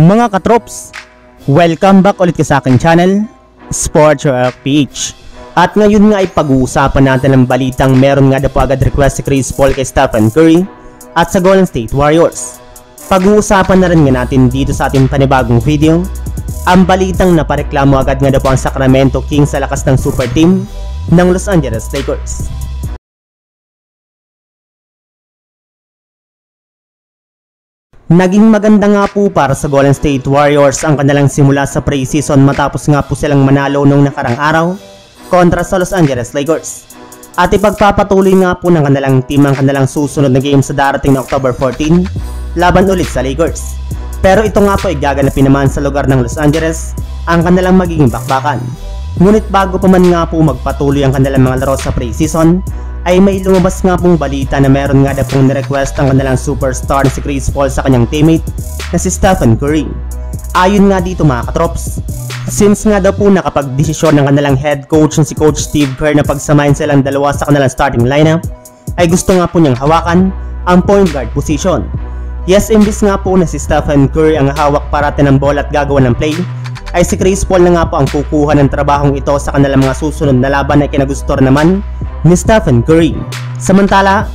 Mga katrops, welcome back ulit sa aking channel, Sports PH. At ngayon nga ay pag-uusapan natin ang balitang meron nga na po agad request si Chris Paul kay Stephen Curry at sa Golden State Warriors. Pag-uusapan na rin nga natin dito sa ating panibagong video ang balitang napareklamo agad nga na po ang Sacramento Kings sa lakas ng super team ng Los Angeles Lakers. Naging maganda nga po para sa Golden State Warriors ang kanilang simula sa pre-season matapos nga po silang manalo noong nakarang araw kontra sa Los Angeles Lakers. At ipagpapatuloy nga po ng kanilang team ang kanilang susunod na game sa darating na October 14 laban ulit sa Lakers. Pero ito nga po ay gaganapin naman sa lugar ng Los Angeles ang kanilang magiging bakbakan. Ngunit bago pa man nga po magpatuloy ang kanilang mga laro sa pre-season, ay may lumabas nga pong balita na meron nga na pong nirequest ang kanilang superstar na si Chris Paul sa kanyang teammate na si Stephen Curry. Ayon nga dito mga katrops, since nga daw po nakapag-desisyon ng kanilang head coach na si Coach Steve Kerr na pagsamahin silang dalawa sa kanilang starting lineup, ay gusto nga po niyang hawakan ang point guard position. Yes, imbis nga po na si Stephen Curry ang hawak parati ng bola at gagawa ng play, ay si Chris Paul na nga po ang kukuha ng trabahong ito sa kanilang mga susunod na laban na kinagusto naman ni Stephen Curry. Samantala,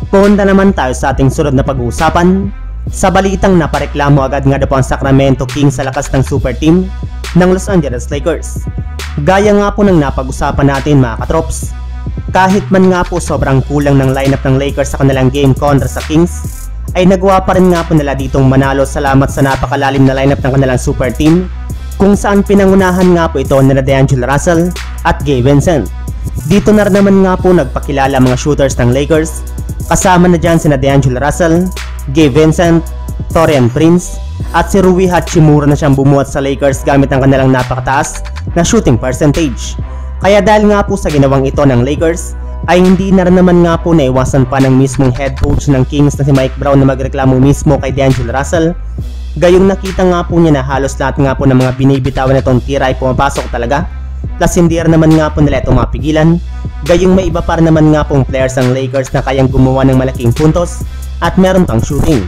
punta naman tayo sa ating sunod na pag-uusapan sa balitang napareklamo agad nga na po ang Sacramento Kings sa lakas ng super team ng Los Angeles Lakers. Gaya nga po ng napag-usapan natin mga katrops, kahit man nga po sobrang kulang ng lineup ng Lakers sa kanilang game kontra sa Kings, ay nagawa pa rin nga po nila ditong manalo salamat sa napakalalim na lineup ng kanilang super team, kung saan pinangunahan nga po ito nila D'Angelo Russell at Gabe Vincent. Dito na rin naman nga po nagpakilala mga shooters ng Lakers, kasama na dyan sina D'Angelo Russell, Gabe Vincent, Taurean Prince at si Rui Hachimura na siyang bumuhat sa Lakers gamit ang kanilang napakataas na shooting percentage. Kaya dahil nga po sa ginawang ito ng Lakers, ay hindi na rin naman nga po naiwasan pa ng mismong head coach ng Kings na si Mike Brown na magreklamo mismo kay D'Angelo Russell. Gayong nakita nga po niya na halos lahat nga po ng mga binibitawan nitong tira ay pumapasok talaga. Plus hindi rin naman nga po nila ito mapigilan. Gayong may iba pa rin naman nga pong players ng Lakers na kayang gumawa ng malaking puntos at meron pang shooting.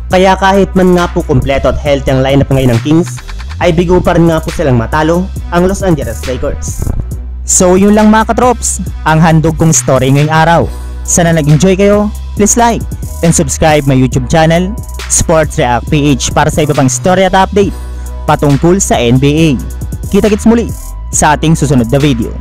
Kaya kahit man nga po kompleto at healthy ang lineup ngayon ng Kings, ay bigo pa rin nga po silang matalo ang Los Angeles Lakers. So yun lang mga katrops, ang handog kong story ngayong araw. Sana nag-enjoy kayo, please like and subscribe my YouTube channel, Sports React PH, para sa iba pang story at update patungkol sa NBA. Kita-kits muli sa ating susunod na video.